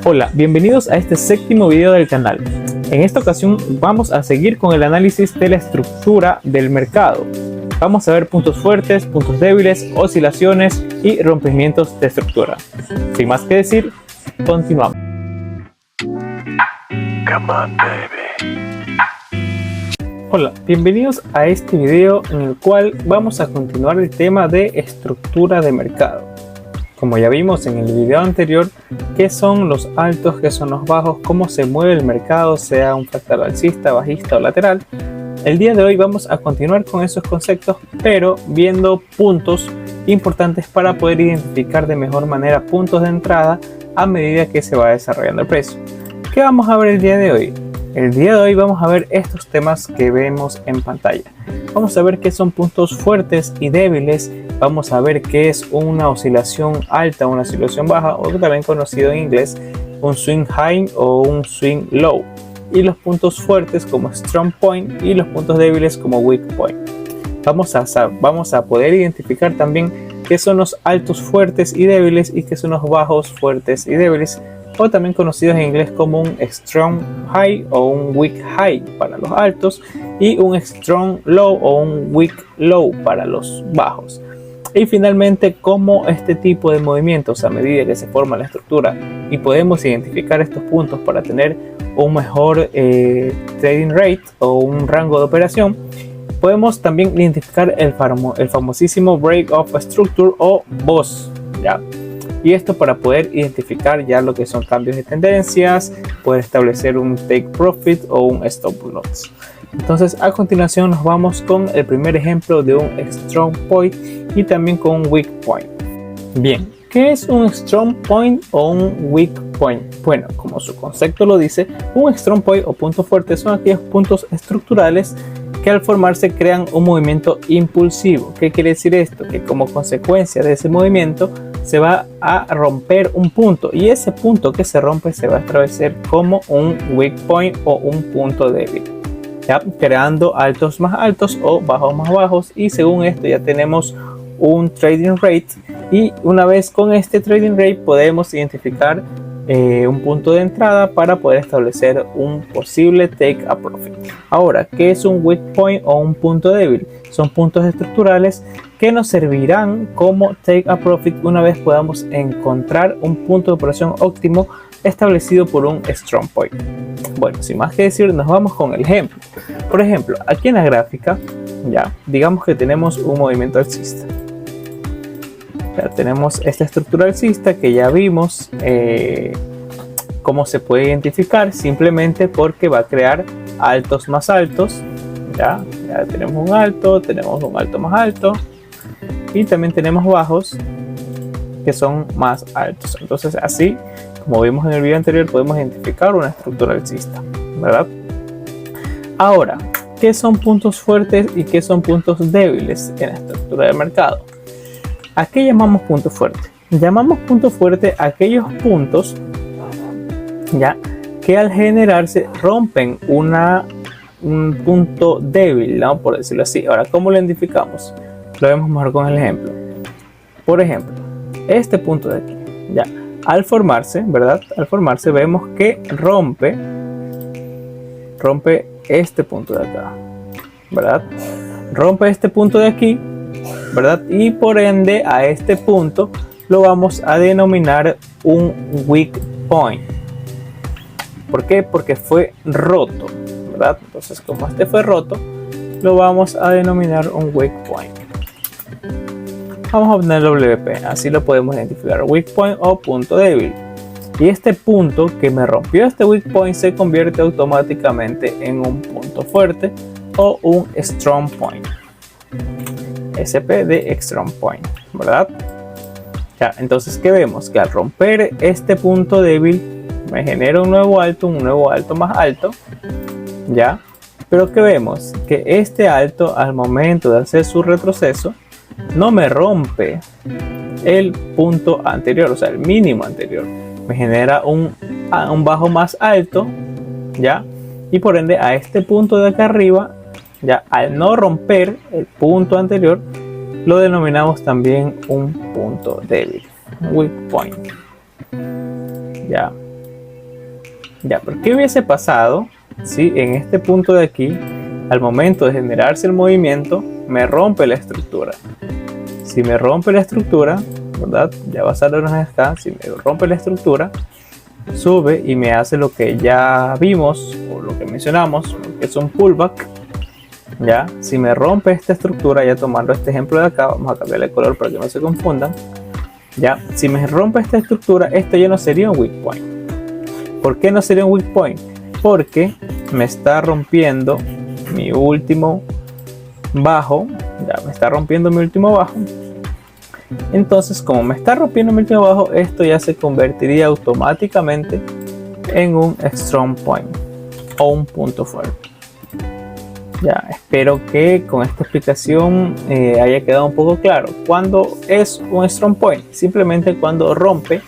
Hola, bienvenidos a este séptimo video del canal. En esta ocasión vamos a seguir con el análisis de la estructura del mercado. Vamos a ver puntos fuertes, puntos débiles, oscilaciones y rompimientos de estructura. Sin más que decir, continuamos. Come on, baby. Hola, bienvenidos a este video en el cual vamos a continuar el tema de estructura de mercado. Como ya vimos en el video anterior, qué son los altos, qué son los bajos, cómo se mueve el mercado, sea un fractal alcista, bajista o lateral. El día de hoy vamos a continuar con esos conceptos, pero viendo puntos importantes para poder identificar de mejor manera puntos de entrada a medida que se va desarrollando el precio. ¿Qué vamos a ver el día de hoy? El día de hoy vamos a ver estos temas que vemos en pantalla. Vamos a ver qué son puntos fuertes y débiles. Vamos a ver qué es una oscilación alta, una oscilación baja, o también conocido en inglés un swing high o un swing low, y los puntos fuertes como strong point y los puntos débiles como weak point. Vamos a poder identificar también qué son los altos fuertes y débiles y qué son los bajos fuertes y débiles, o también conocidos en inglés como un strong high o un weak high para los altos y un strong low o un weak low para los bajos. Y finalmente, cómo este tipo de movimientos, a medida que se forma la estructura y podemos identificar estos puntos para tener un mejor trading rate o un rango de operación, podemos también identificar el famosísimo break of structure o BOS, ¿ya? Y esto para poder identificar ya lo que son cambios de tendencias, poder establecer un take profit o un stop loss. Entonces, a continuación nos vamos con el primer ejemplo de un strong point y también con un weak point. Bien, ¿qué es un strong point o un weak point? Bueno, como su concepto lo dice, un strong point o punto fuerte son aquellos puntos estructurales que al formarse crean un movimiento impulsivo. ¿Qué quiere decir esto? Que como consecuencia de ese movimiento se va a romper un punto, y ese punto que se rompe se va a establecer como un weak point o un punto débil, ¿ya? Creando altos más altos o bajos más bajos, y según esto ya tenemos un trading rate, y una vez con este trading rate podemos identificar un punto de entrada para poder establecer un posible take a profit. Ahora, ¿qué es un weak point o un punto débil? Son puntos estructurales que nos servirán como take a profit una vez podamos encontrar un punto de operación óptimo establecido por un strong point. Bueno, sin más que decir, nos vamos con el ejemplo. Por ejemplo, aquí en la gráfica, ya digamos que tenemos un movimiento alcista. Ya tenemos esta estructura alcista que ya vimos cómo se puede identificar, simplemente porque va a crear altos más altos. Ya tenemos un alto más alto, y también tenemos bajos que son más altos. Entonces, así como vimos en el video anterior, podemos identificar una estructura alcista, ¿verdad? Ahora, ¿qué son puntos fuertes y qué son puntos débiles en la estructura del mercado? ¿A qué llamamos punto fuerte? Llamamos punto fuerte a aquellos puntos, ya, que al generarse rompen un punto débil, ¿no? Por decirlo así. Ahora, ¿cómo lo identificamos? Lo vemos mejor con el ejemplo. Por ejemplo, este punto de aquí, ya, al formarse, ¿verdad? Al formarse vemos que rompe este punto de acá, ¿verdad? Rompe este punto de aquí, ¿verdad? Y por ende a este punto lo vamos a denominar un weak point. ¿Por qué? Porque fue roto, ¿verdad? Entonces, como este fue roto, lo vamos a denominar un weak point. Vamos a poner WP, así lo podemos identificar, weak point o punto débil. Y este punto que me rompió este weak point se convierte automáticamente en un punto fuerte o un strong point. SP de strong point, ¿verdad? Ya, entonces, ¿qué vemos? Que al romper este punto débil me genera un nuevo alto más alto, ¿ya? Pero ¿qué vemos? Que este alto, al momento de hacer su retroceso, no me rompe el punto anterior, o sea, el mínimo anterior. Me genera un bajo más alto, ¿ya? Y por ende, a este punto de acá arriba, ya, al no romper el punto anterior, lo denominamos también un punto débil, weak point. Ya, Ya, pero ¿qué hubiese pasado si en este punto de aquí, al momento de generarse el movimiento, me rompe la estructura? Si me rompe la estructura, ¿verdad? Ya va a salirnos acá. Si me rompe la estructura, sube y me hace lo que ya vimos o lo que mencionamos, que es un pullback. Ya, si me rompe esta estructura, ya tomando este ejemplo de acá, vamos a cambiarle el color para que no se confundan. Ya, si me rompe esta estructura, esto ya no sería un weak point. ¿Por qué no sería un weak point? Porque me está rompiendo mi último bajo. Ya me está rompiendo mi último bajo. Entonces, como me está rompiendo mi último bajo, esto ya se convertiría automáticamente en un strong point o un punto fuerte. Ya, espero que con esta explicación haya quedado un poco claro. ¿Cuándo es un strong point? Simplemente cuando rompe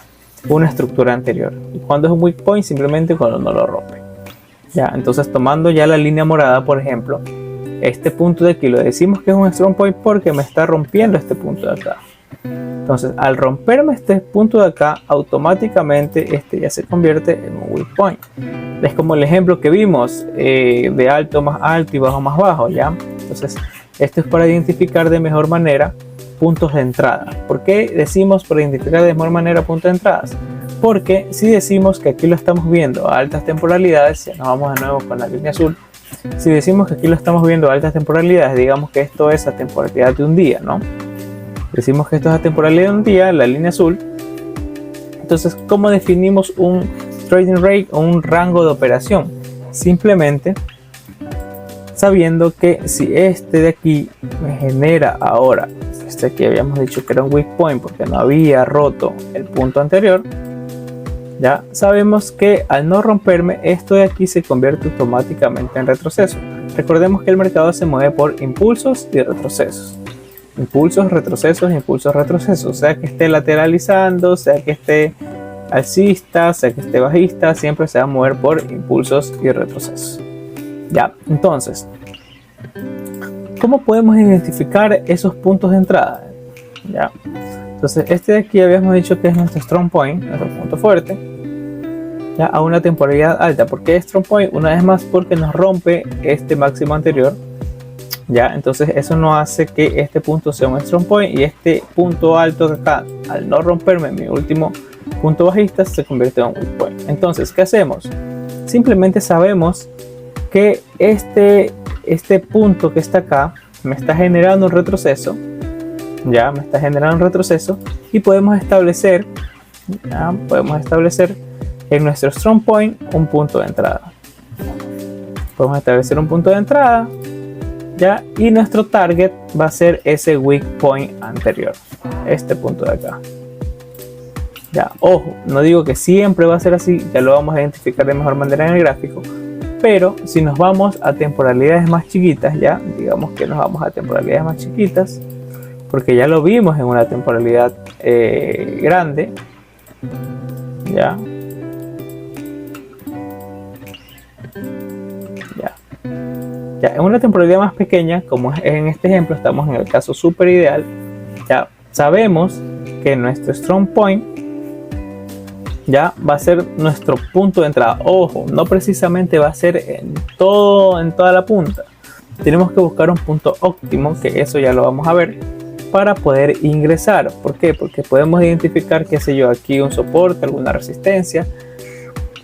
una estructura anterior. Y cuando es un weak point, simplemente cuando no lo rompe. Ya, entonces tomando ya la línea morada, por ejemplo, este punto de aquí lo decimos que es un strong point porque me está rompiendo este punto de acá. Entonces, al romperme este punto de acá, automáticamente este ya se convierte en un weak point. Es como el ejemplo que vimos de alto más alto y bajo más bajo, ¿ya? Entonces, esto es para identificar de mejor manera puntos de entrada. ¿Por qué decimos para identificar de mejor manera puntos de entradas? Porque si decimos que aquí lo estamos viendo a altas temporalidades, ya nos vamos de nuevo con la línea azul. Si decimos que aquí lo estamos viendo a altas temporalidades, digamos que esto es a temporalidad de un día, ¿no? Decimos que esto es a temporalidad de un día, la línea azul. Entonces, ¿cómo definimos un trading rate o un rango de operación? Simplemente sabiendo que si este de aquí me genera ahora, este aquí habíamos dicho que era un weak point porque no había roto el punto anterior, ya sabemos que al no romperme, esto de aquí se convierte automáticamente en retroceso. Recordemos que el mercado se mueve por impulsos y retrocesos. Impulsos, retrocesos, impulsos, retrocesos. Sea que esté lateralizando, sea que esté alcista, sea que esté bajista, siempre se va a mover por impulsos y retrocesos. Ya, entonces, ¿cómo podemos identificar esos puntos de entrada? Ya, entonces este de aquí habíamos dicho que es nuestro strong point, nuestro punto fuerte, ya a una temporalidad alta. ¿Por qué strong point? Una vez más porque nos rompe este máximo anterior. Ya, entonces eso no hace que este punto sea un strong point y este punto alto de acá, al no romperme mi último punto bajista, se convierte en un weak point. Entonces, ¿qué hacemos? Simplemente sabemos que este punto que está acá me está generando un retroceso. Ya, me está generando un retroceso y podemos establecer en nuestro strong point un punto de entrada. Podemos establecer un punto de entrada. ¿Ya? Y nuestro target va a ser ese weak point anterior, este punto de acá. Ya, ojo, no digo que siempre va a ser así, ya lo vamos a identificar de mejor manera en el gráfico, pero si nos vamos a temporalidades más chiquitas, ya, digamos que nos vamos a temporalidades más chiquitas, porque ya lo vimos en una temporalidad grande, ya. Ya, en una temporalidad más pequeña, como es en este ejemplo, estamos en el caso súper ideal, ya sabemos que nuestro strong point ya va a ser nuestro punto de entrada. Ojo, no precisamente va a ser en toda la punta. Tenemos que buscar un punto óptimo, que eso ya lo vamos a ver, para poder ingresar. ¿Por qué? Porque podemos identificar, qué sé yo, aquí un soporte, alguna resistencia.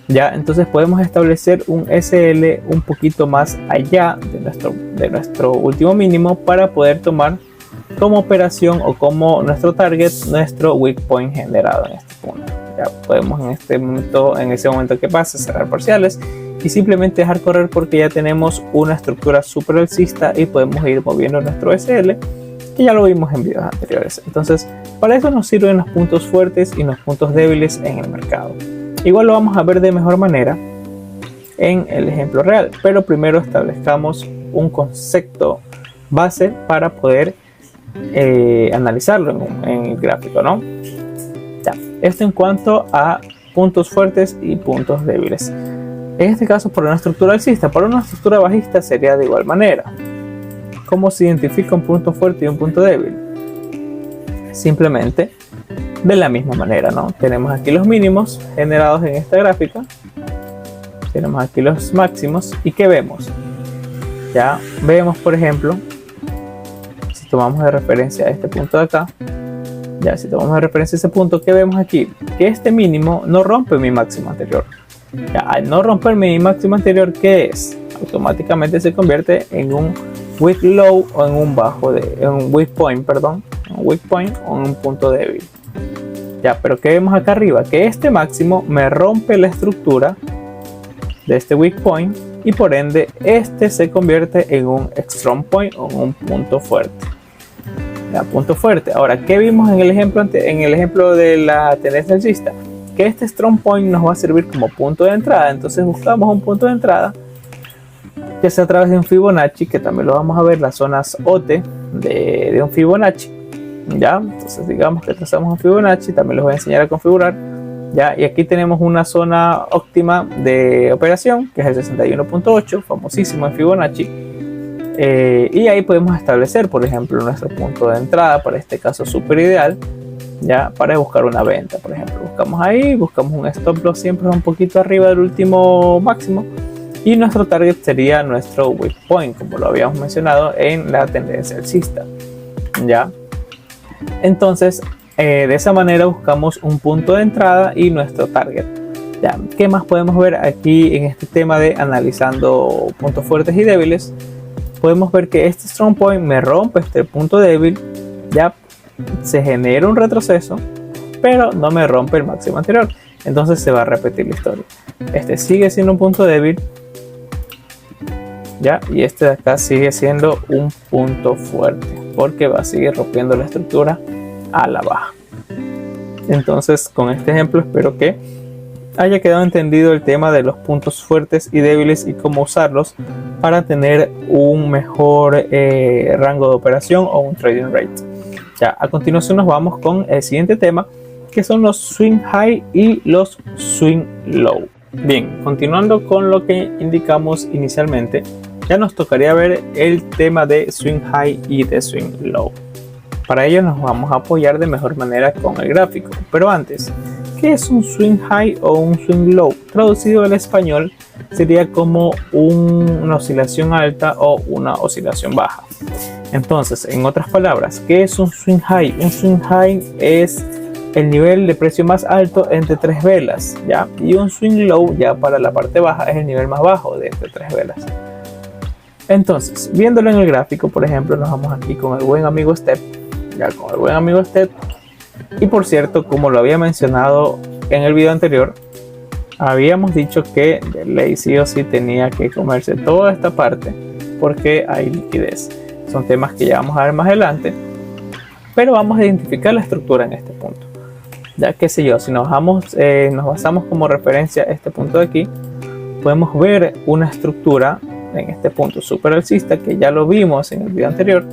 Ya, entonces podemos establecer un SL un poquito más allá de nuestro último mínimo para poder tomar como operación o como nuestro target nuestro weak point generado en este punto. Ya podemos en ese momento que pasa cerrar parciales y simplemente dejar correr porque ya tenemos una estructura super alcista y podemos ir moviendo nuestro SL, que ya lo vimos en videos anteriores. Entonces, para eso nos sirven los puntos fuertes y los puntos débiles en el mercado. Igual lo vamos a ver de mejor manera en el ejemplo real, pero primero establezcamos un concepto base para poder analizarlo en el gráfico, ¿no? Ya, esto en cuanto a puntos fuertes y puntos débiles. En este caso, para una estructura alcista, para una estructura bajista sería de igual manera. ¿Cómo se identifica un punto fuerte y un punto débil? Simplemente de la misma manera, ¿no? Tenemos aquí los mínimos generados en esta gráfica, Tenemos aquí los máximos. ¿Y qué vemos? Ya vemos, por ejemplo, si tomamos de referencia este punto de acá, ya si tomamos de referencia ese punto, ¿qué vemos aquí? Que este mínimo no rompe mi máximo anterior. Ya, al no romper mi máximo anterior, ¿qué es? Automáticamente se convierte en un weak low o en un weak point, perdón, un weak point o en un punto débil. Ya, pero ¿qué vemos acá arriba? Que este máximo me rompe la estructura de este weak point y por ende este se convierte en un strong point o en un punto fuerte. Ya, punto fuerte. Ahora, ¿qué vimos en el ejemplo de la tendencia alcista? Que este strong point nos va a servir como punto de entrada. Entonces buscamos un punto de entrada que sea a través de un Fibonacci, que también lo vamos a ver, las zonas OT de un Fibonacci. Ya, entonces digamos que trazamos un Fibonacci, también les voy a enseñar a configurar. Ya, y aquí tenemos una zona óptima de operación, que es el 61.8, famosísimo en Fibonacci. Y ahí podemos establecer, por ejemplo, nuestro punto de entrada, para este caso súper ideal, ya, para buscar una venta. Por ejemplo, buscamos ahí, buscamos un stop loss siempre un poquito arriba del último máximo. Y nuestro target sería nuestro weak point, como lo habíamos mencionado en la tendencia alcista. ¿Ya? Entonces, de esa manera buscamos un punto de entrada y nuestro target. ¿Ya? ¿Qué más podemos ver aquí en este tema de analizando puntos fuertes y débiles? Podemos ver que este strong point me rompe este punto débil, ya se genera un retroceso, pero no me rompe el máximo anterior. Entonces se va a repetir la historia. Este sigue siendo un punto débil, ya, y este de acá sigue siendo un punto fuerte, porque va a seguir rompiendo la estructura a la baja. Entonces, con este ejemplo espero que haya quedado entendido el tema de los puntos fuertes y débiles y cómo usarlos para tener un mejor rango de operación o un trading rate. Ya, a continuación nos vamos con el siguiente tema, que son los swing high y los swing low. Bien, continuando con lo que indicamos inicialmente, ya nos tocaría ver el tema de swing high y de swing low. Para ello nos vamos a apoyar de mejor manera con el gráfico. Pero antes, ¿qué es un swing high o un swing low? Traducido al español sería como una oscilación alta o una oscilación baja. Entonces, en otras palabras, ¿qué es un swing high? Un swing high es el nivel de precio más alto entre tres velas, ¿ya? Y un swing low, ya para la parte baja, es el nivel más bajo de entre tres velas. Entonces, viéndolo en el gráfico, por ejemplo, nos vamos aquí con el buen amigo Step, ya con el buen amigo Step. Y por cierto, como lo había mencionado en el video anterior, habíamos dicho que de ley sí o sí tenía que comerse toda esta parte porque hay liquidez. Son temas que ya vamos a ver más adelante, pero vamos a identificar la estructura en este punto. Ya que sé yo, si nos basamos como referencia a este punto de aquí, podemos ver una estructura en este punto super alcista que ya lo vimos en el video anterior,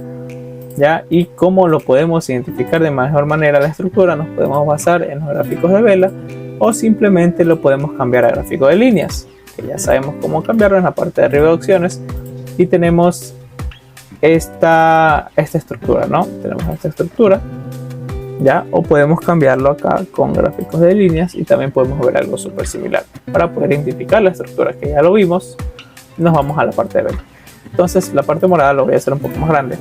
¿ya? Y cómo lo podemos identificar de mejor manera la estructura, nos podemos basar en los gráficos de vela o simplemente lo podemos cambiar a gráfico de líneas, que ya sabemos cómo cambiarlo en la parte de arriba de opciones, y tenemos esta estructura, ¿no? Tenemos esta estructura, ¿ya? O podemos cambiarlo acá con gráficos de líneas y también podemos ver algo súper similar. Para poder identificar la estructura que ya lo vimos, nos vamos a la parte de vela. Entonces la parte morada lo voy a hacer un poco más grande.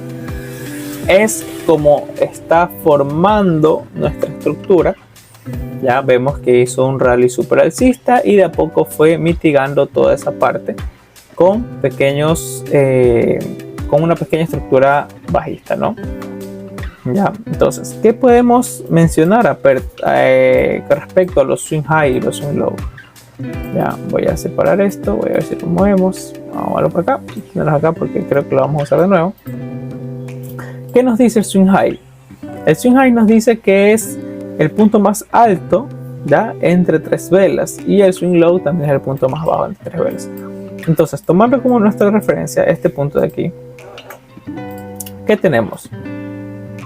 Es como está formando nuestra estructura. Ya vemos que hizo un rally super alcista y de a poco fue mitigando toda esa parte con con una pequeña estructura bajista, ¿no? Ya, entonces, ¿qué podemos mencionar respecto a los swing high y los swing low? Ya, voy a separar esto, voy a ver si lo movemos. Vamos a verlo para acá, ponerlo acá porque creo que lo vamos a usar de nuevo. ¿Qué nos dice el swing high? El swing high nos dice que es el punto más alto, ¿ya? Entre tres velas, y el swing low también es el punto más bajo entre tres velas. Entonces, tomando como nuestra referencia este punto de aquí, ¿qué tenemos?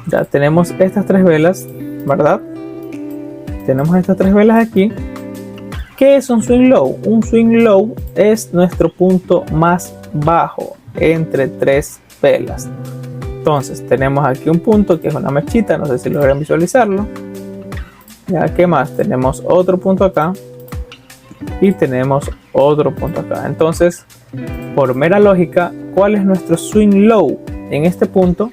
Ya tenemos estas tres velas, ¿verdad? Tenemos estas tres velas aquí. ¿Qué es un swing low? Un swing low es nuestro punto más bajo entre tres velas. Entonces tenemos aquí un punto que es una mechita, no sé si logran visualizarlo. Ya, ¿qué más? Tenemos otro punto acá, y tenemos otro punto acá. Entonces, por mera lógica, ¿cuál es nuestro swing low? En este punto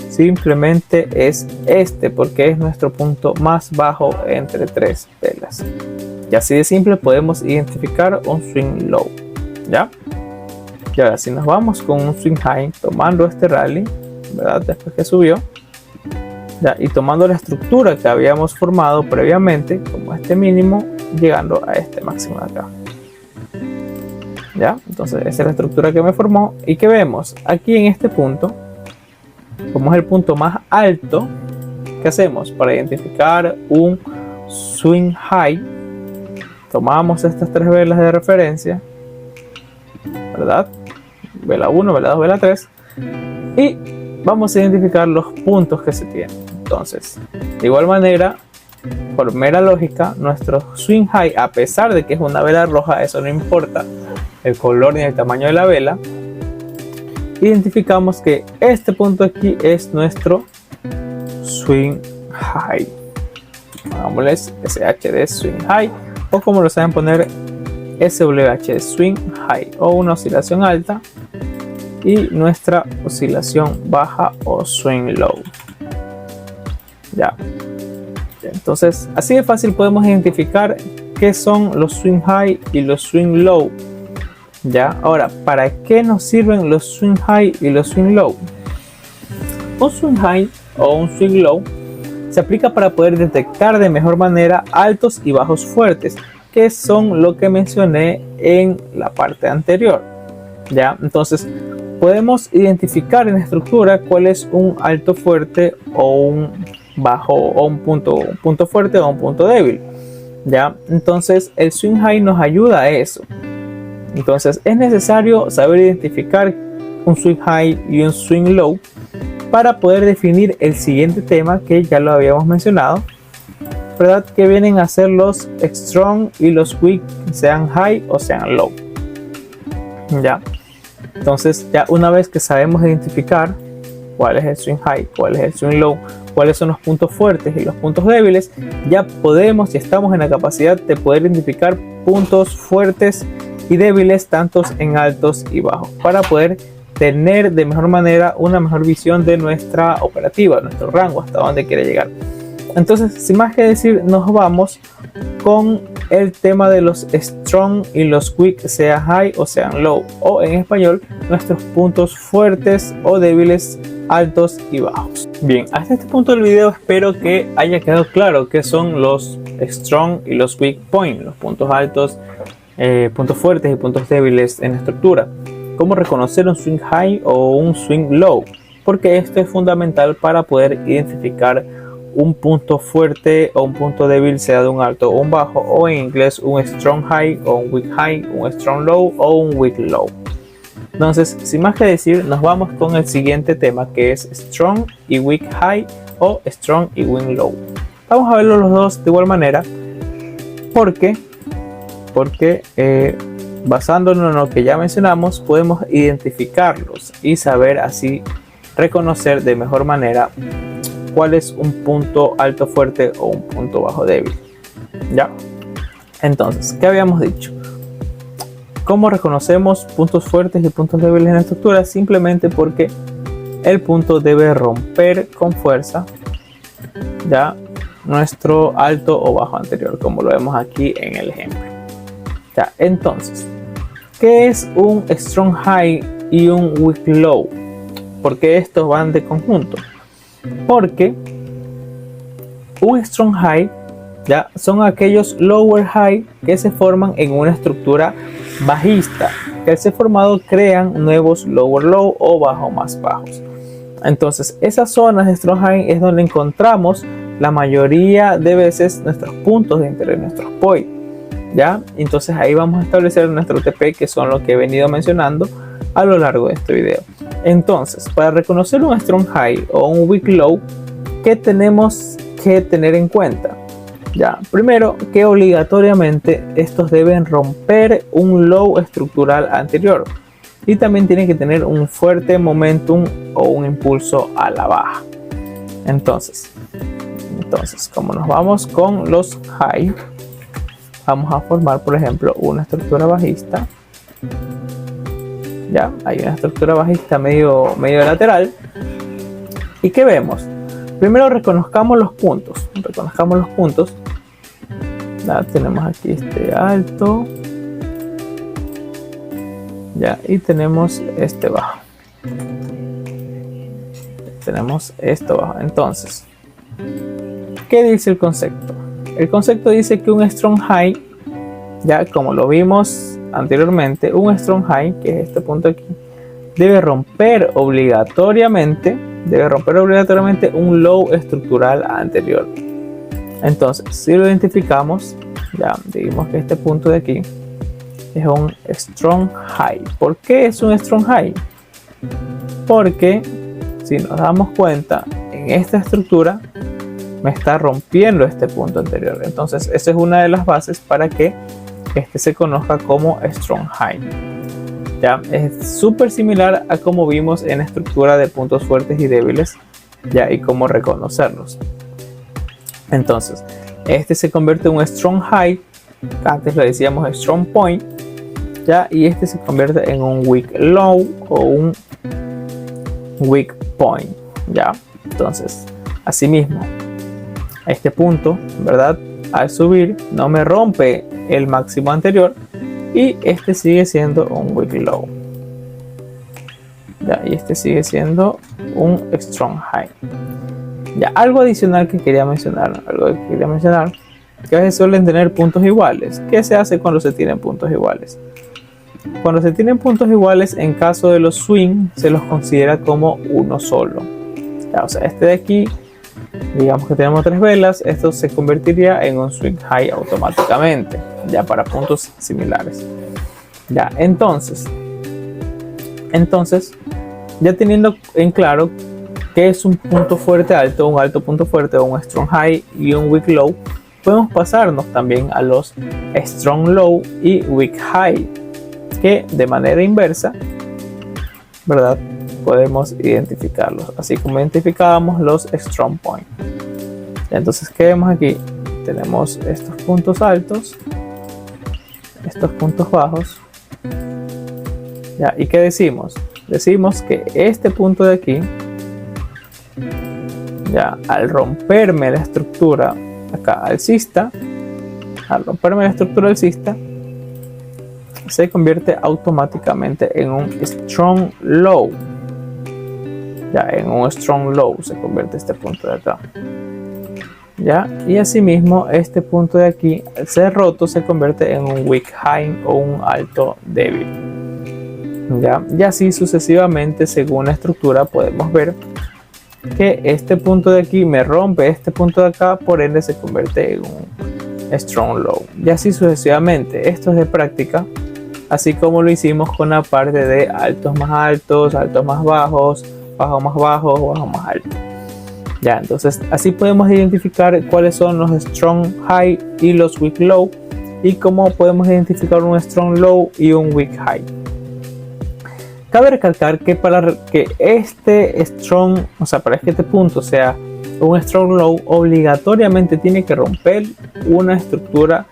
simplemente es este, porque es nuestro punto más bajo entre tres velas. Y así de simple podemos identificar un swing low, ¿ya? Y ahora si nos vamos con un swing high, tomando este rally, ¿verdad? Después que subió, ¿ya? Y tomando la estructura que habíamos formado previamente, como este mínimo, llegando a este máximo de acá, ¿ya? Entonces esa es la estructura que me formó. Y que vemos aquí en este punto, como es el punto más alto, ¿qué hacemos? Para identificar un swing high, tomamos estas tres velas de referencia, ¿verdad? Vela 1, vela 2, vela 3, y vamos a identificar los puntos que se tienen. Entonces, de igual manera, por mera lógica, nuestro swing high, a pesar de que es una vela roja, eso no importa el color ni el tamaño de la vela, identificamos que este punto aquí es nuestro swing high. Pongámosles SH de swing high, o como lo saben poner, SWH de swing high, o una oscilación alta, y nuestra oscilación baja o swing low. Ya. Entonces, así de fácil podemos identificar qué son los swing high y los swing low. Ya, ahora, ¿para qué nos sirven los swing high y los swing low? Un swing high o un swing low se aplica para poder detectar de mejor manera altos y bajos fuertes, que son lo que mencioné en la parte anterior. Ya, entonces podemos identificar en la estructura cuál es un alto fuerte o un bajo, o un punto fuerte o un punto débil. Ya, entonces el swing high nos ayuda a eso. Entonces es necesario saber identificar un swing high y un swing low para poder definir el siguiente tema que ya lo habíamos mencionado, ¿verdad? Que vienen a ser los strong y los weak, sean high o sean low. Ya, entonces ya una vez que sabemos identificar cuál es el swing high, cuál es el swing low, cuáles son los puntos fuertes y los puntos débiles, ya podemos y estamos en la capacidad de poder identificar puntos fuertes y débiles tanto en altos y bajos, para poder tener de mejor manera una mejor visión de nuestra operativa, nuestro rango, hasta dónde quiere llegar. Entonces, sin más que decir, nos vamos con el tema de los strong y los weak, sea high o sean low, o en español, nuestros puntos fuertes o débiles, altos y bajos. Bien, hasta este punto del video espero que haya quedado claro qué son los strong y los weak points, los puntos altos, puntos fuertes y puntos débiles en la estructura. Cómo reconocer un swing high o un swing low, porque esto es fundamental para poder identificar un punto fuerte o un punto débil, sea de un alto o un bajo, o en inglés un strong high o un weak high, un strong low o un weak low. Entonces, sin más que decir, nos vamos con el siguiente tema, que es strong y weak high o strong y weak low. Vamos a verlo los dos de igual manera, porque basándonos en lo que ya mencionamos, podemos identificarlos y saber así reconocer de mejor manera cuál es un punto alto fuerte o un punto bajo débil. ¿Ya? Entonces, ¿qué habíamos dicho? ¿Cómo reconocemos puntos fuertes y puntos débiles en la estructura? Simplemente porque el punto debe romper con fuerza, ¿ya?, nuestro alto o bajo anterior, como lo vemos aquí en el ejemplo. Ya, entonces, ¿qué es un strong high y un weak low? Porque estos van de conjunto. Porque un strong high, ya, son aquellos lower high que se forman en una estructura bajista, que al ser formado crean nuevos lower low o bajo más bajos. Entonces esas zonas de strong high es donde encontramos la mayoría de veces nuestros puntos de interés, nuestros point, ya. Entonces ahí vamos a establecer nuestro TP, que son lo que he venido mencionando a lo largo de este video. Entonces, para reconocer un strong high o un weak low, ¿qué tenemos que tener en cuenta? Ya, primero, que obligatoriamente estos deben romper un low estructural anterior y también tienen que tener un fuerte momentum o un impulso a la baja. Entonces, como nos vamos con los high, vamos a formar, por ejemplo, una estructura bajista. Ya, hay una estructura bajista medio lateral. ¿Y qué vemos? Primero reconozcamos los puntos. Ya, tenemos aquí este alto. Ya, y tenemos este bajo. Tenemos esto bajo. Entonces, ¿qué dice el concepto? El concepto dice que un strong high, ya como lo vimos anteriormente, un strong high, que es este punto aquí, debe romper obligatoriamente un low estructural anterior. Entonces, si lo identificamos, ya digamos que este punto de aquí es un strong high. ¿Por qué es un strong high? Porque si nos damos cuenta, en esta estructura me está rompiendo este punto anterior. Entonces, esa es una de las bases para que este se conozca como strong high. Ya es súper similar a como vimos en la estructura de puntos fuertes y débiles, ya, y cómo reconocerlos. Entonces, este se convierte en un strong high, antes lo decíamos strong point, ya, y este se convierte en un weak low o un weak point, ya. Entonces, asimismo, este punto, ¿verdad? Al subir no me rompe el máximo anterior y este sigue siendo un weak low, ya, y este sigue siendo un strong high. Ya, algo adicional que quería mencionar, que a veces suelen tener puntos iguales. ¿Qué se hace cuando se tienen puntos iguales? Cuando se tienen puntos iguales, en caso de los swing, se los considera como uno solo. Ya, o sea, este de aquí, digamos que tenemos 3 velas, esto se convertiría en un swing high automáticamente, ya para puntos similares. Ya, entonces, ya teniendo en claro que es un punto fuerte alto, un alto punto fuerte, un strong high y un weak low, podemos pasarnos también a los strong low y weak high, que de manera inversa, ¿verdad? Podemos identificarlos, así como identificábamos los strong point. Entonces, ¿qué vemos aquí? Tenemos estos puntos altos, estos puntos bajos. Ya, ¿y qué decimos? Decimos que este punto de aquí, ya, al romperme la estructura acá alcista, se convierte automáticamente en un strong low. Ya, en un strong low se convierte este punto de acá. Ya, y asimismo este punto de aquí, al ser roto, se convierte en un weak high o un alto débil. Ya, y así sucesivamente, según la estructura, podemos ver que este punto de aquí me rompe este punto de acá, por ende se convierte en un strong low. Y así sucesivamente. Esto es de práctica, así como lo hicimos con la parte de altos más altos, altos más bajos, bajo más bajo, bajo más alto. Ya, entonces así podemos identificar cuáles son los strong high y los weak low, y cómo podemos identificar un strong low y un weak high. Cabe recalcar que para que este strong, o sea, para que este punto sea un strong low, obligatoriamente tiene que romper una estructura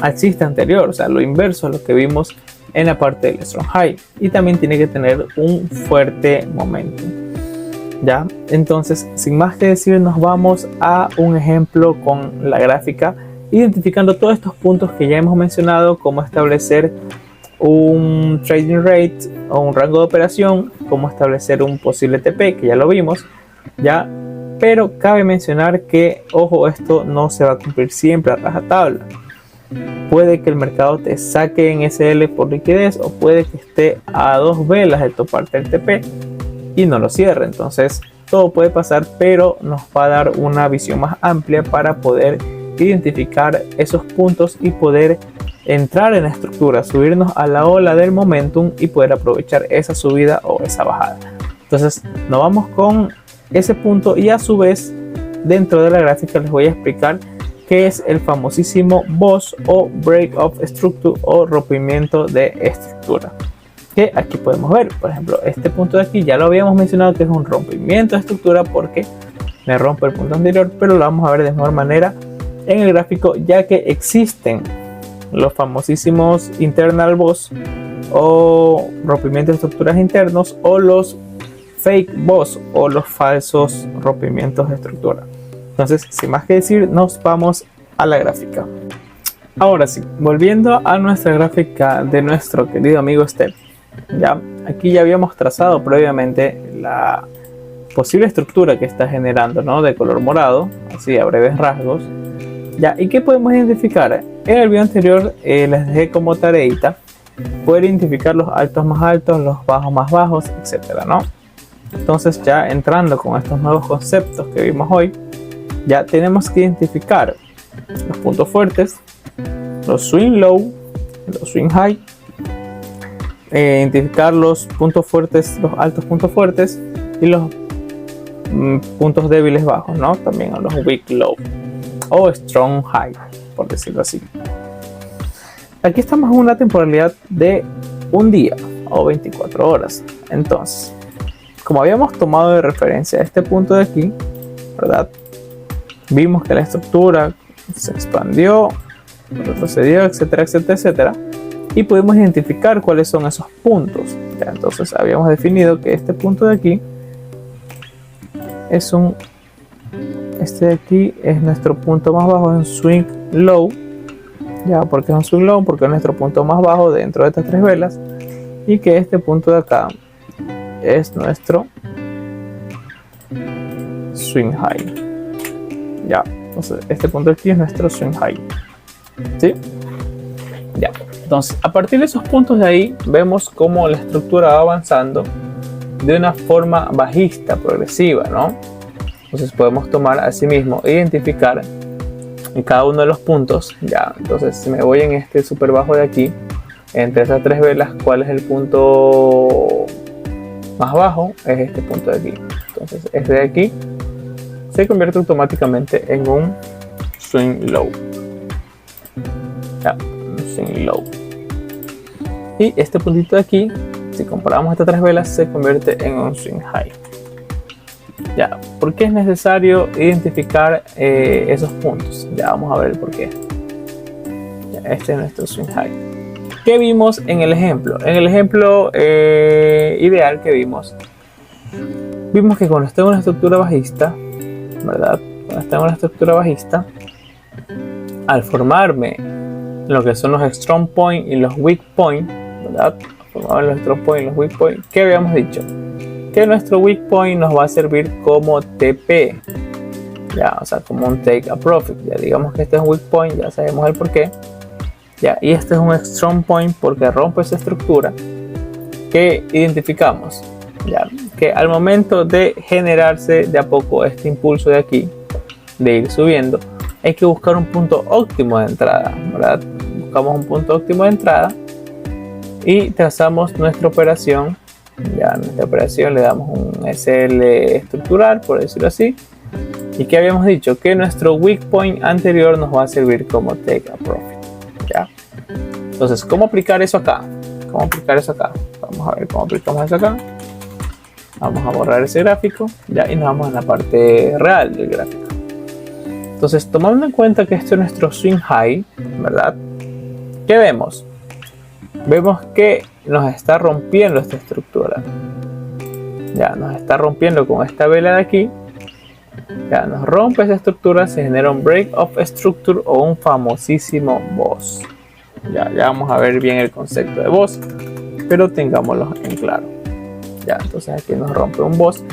alcista anterior, o sea, lo inverso a lo que vimos en la parte del strong high, y también tiene que tener un fuerte momentum. Ya, entonces, sin más que decir, nos vamos a un ejemplo con la gráfica, identificando todos estos puntos que ya hemos mencionado, cómo establecer un trading rate o un rango de operación, cómo establecer un posible TP, que ya lo vimos, ya, pero cabe mencionar que, ojo, esto no se va a cumplir siempre a rajatabla. Puede que el mercado te saque en SL por liquidez, o puede que esté a 2 velas de toparte el TP y no lo cierre. Entonces todo puede pasar, pero nos va a dar una visión más amplia para poder identificar esos puntos y poder entrar en la estructura, subirnos a la ola del momentum y poder aprovechar esa subida o esa bajada. Entonces nos vamos con ese punto, y a su vez dentro de la gráfica les voy a explicar qué es el famosísimo BOS o Break of Structure, o rompimiento de estructura, que aquí podemos ver. Por ejemplo, este punto de aquí ya lo habíamos mencionado, que es un rompimiento de estructura porque me rompe el punto anterior, pero lo vamos a ver de mejor manera en el gráfico, ya que existen los famosísimos internal boss o rompimientos de estructuras internos, o los fake boss o los falsos rompimientos de estructura. Entonces, sin más que decir, nos vamos a la gráfica. Ahora sí, volviendo a nuestra gráfica de nuestro querido amigo Step. Ya, aquí ya habíamos trazado previamente la posible estructura que está generando, ¿no? De color morado, así a breves rasgos. Ya, ¿y qué podemos identificar? En el video anterior les dejé como tareita poder identificar los altos más altos, los bajos más bajos, etcétera, ¿no? Entonces, ya entrando con estos nuevos conceptos que vimos hoy, ya tenemos que identificar los puntos fuertes, los swing low, los swing high, identificar los puntos fuertes, los altos puntos fuertes y los puntos débiles bajos, ¿no? También los weak low o strong high, por decirlo así. Aquí estamos en una temporalidad de un día o 24 horas. Entonces, como habíamos tomado de referencia este punto de aquí, ¿verdad? Vimos que la estructura se expandió, retrocedió, etcétera, etcétera, etcétera, y pudimos identificar cuáles son esos puntos. Ya, entonces habíamos definido que este punto de aquí es este de aquí es nuestro punto más bajo, es un swing low. Ya, porque es un swing low, porque es nuestro punto más bajo dentro de estas tres velas, y que este punto de acá es nuestro swing high. Ya, entonces este punto de aquí es nuestro swing high. ¿Sí? Ya, entonces a partir de esos puntos de ahí vemos cómo la estructura va avanzando de una forma bajista, progresiva, ¿no? Entonces podemos tomar asimismo, identificar en cada uno de los puntos. Ya, entonces si me voy en este super bajo de aquí, entre esas tres velas, ¿cuál es el punto más bajo? Es este punto de aquí. Entonces este de aquí se convierte automáticamente en un swing low. Ya, un swing low. Y este puntito de aquí, si comparamos estas tres velas, se convierte en un swing high. Ya, ¿por qué es necesario identificar esos puntos? Ya vamos a ver el por qué. Ya, este es nuestro swing high. ¿Qué vimos en el ejemplo? En el ejemplo ideal que vimos que cuando está en una estructura bajista, ¿verdad? Cuando está en una estructura bajista, al formarme lo que son los strong point y los weak point, ¿verdad? Formamos los strong point y los weak point. ¿Qué habíamos dicho? Que nuestro weak point nos va a servir como TP, ya, o sea, como un take a profit. Ya digamos que este es un weak point, ya sabemos el por qué. Ya, y este es un strong point porque rompe esa estructura que identificamos. Ya, que al momento de generarse de a poco este impulso de aquí, de ir subiendo, hay que buscar un punto óptimo de entrada, ¿verdad? Buscamos un punto óptimo de entrada y trazamos nuestra operación. Ya en esta operación le damos un SL estructural, por decirlo así. Y que habíamos dicho que nuestro weak point anterior nos va a servir como take a profit. ¿Ya? Entonces, ¿cómo aplicar eso acá? ¿Cómo aplicar eso acá? Vamos a ver cómo aplicamos eso acá. Vamos a borrar ese gráfico, ya, y nos vamos a la parte real del gráfico. Entonces, tomando en cuenta que este es nuestro swing high, ¿verdad? ¿Qué vemos? Vemos que nos está rompiendo esta estructura. Ya, nos está rompiendo con esta vela de aquí. Ya, nos rompe esa estructura, se genera un break of structure o un famosísimo boss. Ya vamos a ver bien el concepto de boss, pero tengámoslo en claro. Ya, entonces aquí nos rompe un boss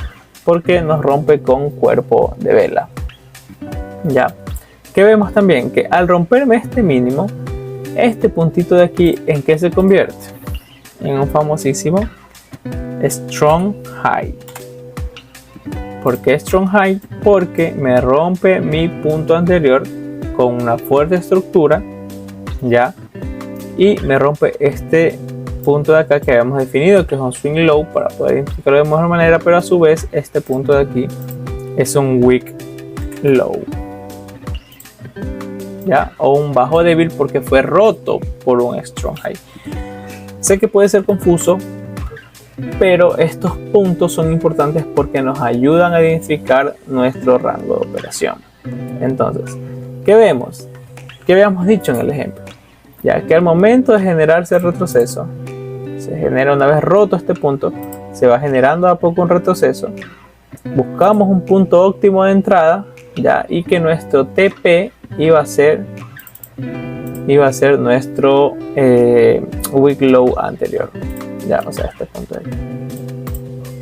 porque nos rompe con cuerpo de vela. Ya, que vemos también que al romperme este mínimo, este puntito de aquí, ¿en qué se convierte? En un famosísimo strong high. ¿Por qué strong high? Porque me rompe mi punto anterior con una fuerte estructura, ya, y me rompe este punto de acá que habíamos definido, que es un swing low, para poder identificarlo de mejor manera, pero a su vez este punto de aquí es un weak low, ya, o un bajo débil porque fue roto por un strong high. Sé que puede ser confuso, pero estos puntos son importantes porque nos ayudan a identificar nuestro rango de operación. Entonces, ¿qué vemos? ¿Qué habíamos dicho en el ejemplo? ya que al momento de generarse el retroceso, se genera una vez roto este punto, se va generando a poco un retroceso, buscamos un punto óptimo de entrada, ya, y que nuestro TP iba a ser nuestro weak low anterior, ya, o sea, este punto de aquí.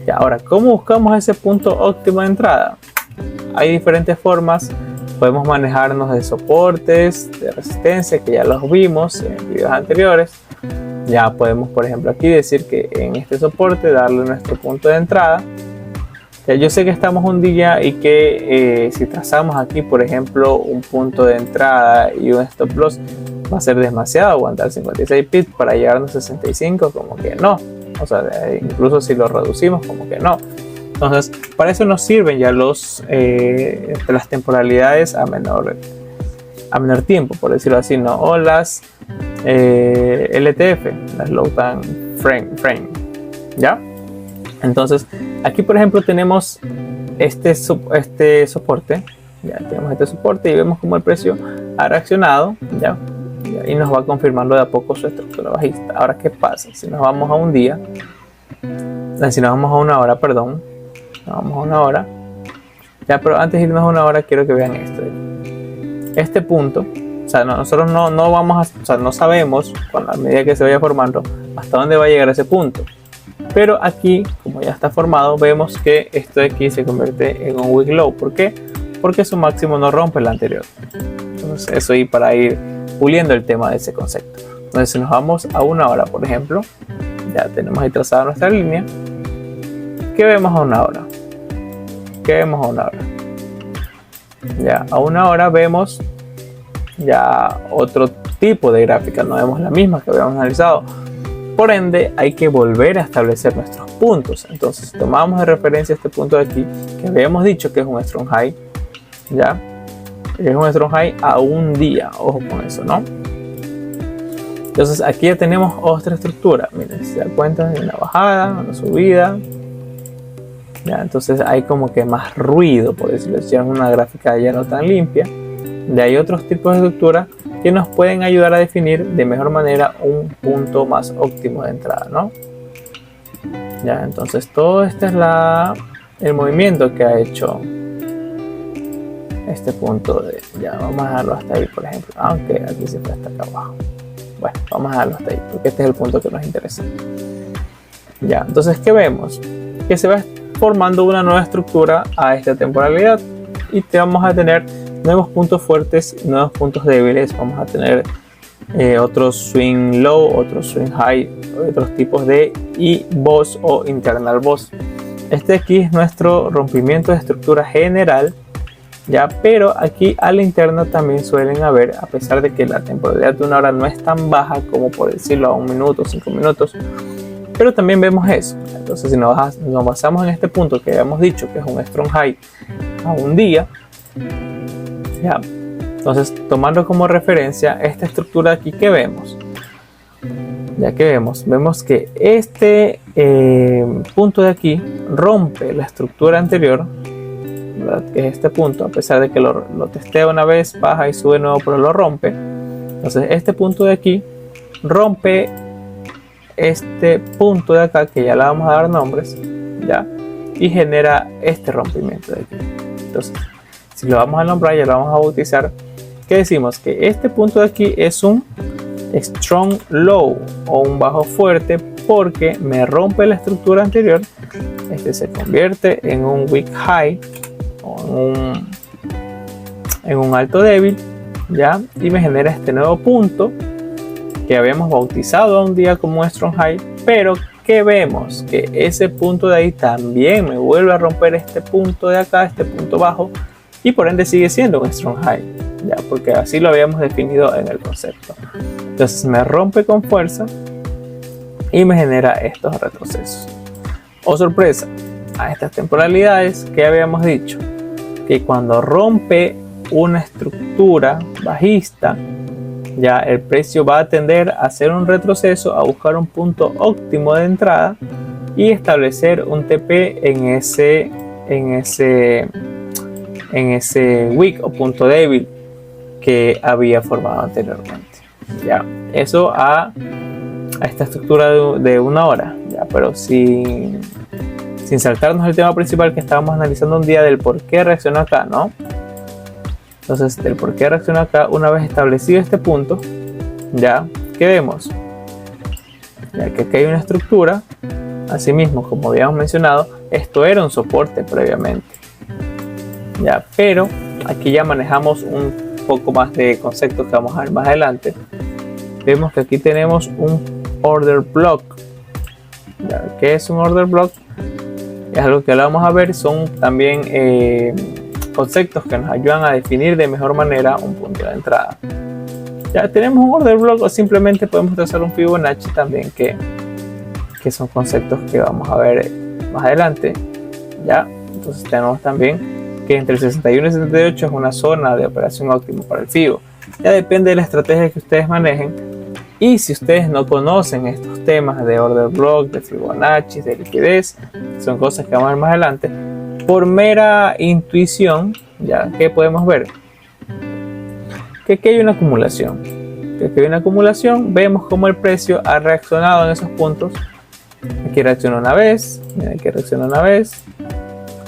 Ya, ahora, ¿cómo buscamos ese punto óptimo de entrada? Hay diferentes formas. Podemos manejarnos de soportes, de resistencia, que ya los vimos en videos anteriores. Ya podemos, por ejemplo, aquí decir que en este soporte darle nuestro punto de entrada. Ya, yo sé que estamos un día y que si trazamos aquí, por ejemplo, un punto de entrada y un stop loss, va a ser demasiado aguantar 56 pips para llegarnos a 65, como que no. O sea, incluso si lo reducimos, como que no. Entonces, para eso nos sirven ya las temporalidades a menor tiempo, por decirlo así, ¿no? O las LTF, las Low Time Frame, ¿ya? Entonces, aquí por ejemplo tenemos este soporte, ya tenemos este soporte y vemos cómo el precio ha reaccionado, ¿ya? Y nos va confirmando de a poco su estructura bajista. Ahora, ¿qué pasa? Si nos vamos a un día, si nos vamos a una hora, perdón, vamos a una hora, ya, pero antes de irnos a una hora quiero que vean este punto. O sea, nosotros no vamos a, o sea, no sabemos a medida que se vaya formando hasta dónde va a llegar ese punto, pero aquí, como ya está formado, vemos que esto de aquí se convierte en un weak low. ¿Por qué? Porque su máximo no rompe el anterior. Entonces, eso y para ir puliendo el tema de ese concepto. Entonces, si nos vamos a una hora, por ejemplo, ya tenemos ahí trazada nuestra línea. ¿Qué vemos a una hora? ¿Qué vemos a una hora? Ya, a una hora vemos ya otro tipo de gráfica, no vemos la misma que habíamos analizado. Por ende, hay que volver a establecer nuestros puntos. Entonces, tomamos de referencia este punto de aquí, que habíamos dicho que es un strong high, ya, es un strong high a un día, ojo con eso, ¿no? Entonces, aquí ya tenemos otra estructura. Miren, si se dan cuenta, hay una bajada, una subida. Ya, entonces hay como que más ruido, por decirlo así, es una gráfica ya no tan limpia. De hay otros tipos de estructuras que nos pueden ayudar a definir de mejor manera un punto más óptimo de entrada, ¿no? Ya, entonces todo este es el movimiento que ha hecho este punto de, ya, vamos a dejarlo hasta ahí, por ejemplo, aunque aquí se fue hasta acá abajo. Bueno, vamos a dejarlo hasta ahí porque este es el punto que nos interesa. Ya, entonces, ¿qué vemos? Que se va formando una nueva estructura a esta temporalidad y te vamos a tener nuevos puntos fuertes y nuevos puntos débiles. Vamos a tener otros swing low, otros swing high, otros tipos de boss o internal boss. Este aquí es nuestro rompimiento de estructura general, ya, pero aquí a la interna también suelen haber, a pesar de que la temporalidad de una hora no es tan baja como por decirlo a 1 minuto, 5 minutos, pero también vemos eso. Entonces, si nos basamos en este punto que habíamos dicho que es un strong high a un día, ya, entonces tomando como referencia esta estructura aquí que vemos, ya que vemos que este punto de aquí rompe la estructura anterior, ¿verdad? Que es este punto, a pesar de que lo testea una vez, baja y sube de nuevo, pero lo rompe. Entonces este punto de aquí rompe este punto de acá, que ya le vamos a dar nombres, ya, y genera este rompimiento de aquí. Entonces, si lo vamos a nombrar, ya lo vamos a bautizar, que decimos que este punto de aquí es un strong low o un bajo fuerte, porque me rompe la estructura anterior. Este se convierte en un weak high o en un alto débil, ya, y me genera este nuevo punto que habíamos bautizado a un día como un strong high, pero que vemos que ese punto de ahí también me vuelve a romper este punto de acá, este punto bajo, y por ende sigue siendo un strong high, ya, porque así lo habíamos definido en el concepto. Entonces me rompe con fuerza y me genera estos retrocesos. Oh sorpresa, a estas temporalidades que habíamos dicho que cuando rompe una estructura bajista, ya el precio va a tender a hacer un retroceso, a buscar un punto óptimo de entrada y establecer un TP en ese weak o punto débil que había formado anteriormente. ya, eso a esta estructura de una hora, ya, pero sin saltarnos el tema principal que estábamos analizando un día del por qué reaccionó acá, ¿no? Entonces, del por qué reaccionó acá, una vez establecido este punto, ya, ¿qué vemos? Ya que aquí hay una estructura, asimismo, como habíamos mencionado, esto era un soporte previamente, ya, pero aquí ya manejamos un poco más de conceptos que vamos a ver más adelante. Vemos que aquí tenemos un order block. Ya, ¿qué es un order block? Es algo que ahora vamos a ver, son también conceptos que nos ayudan a definir de mejor manera un punto de entrada. Ya tenemos un order block, o simplemente podemos trazar un Fibonacci también, que son conceptos que vamos a ver más adelante. Ya, entonces tenemos también que entre el 61 y 78 es una zona de operación óptima para el Fibo. Ya depende de la estrategia que ustedes manejen, y si ustedes no conocen estos temas de order block, de Fibonacci, de liquidez, son cosas que vamos a ver más adelante, por mera intuición, ya que podemos ver que aquí hay una acumulación, vemos cómo el precio ha reaccionado en esos puntos. Aquí reaccionó una vez, miren que reaccionó una vez,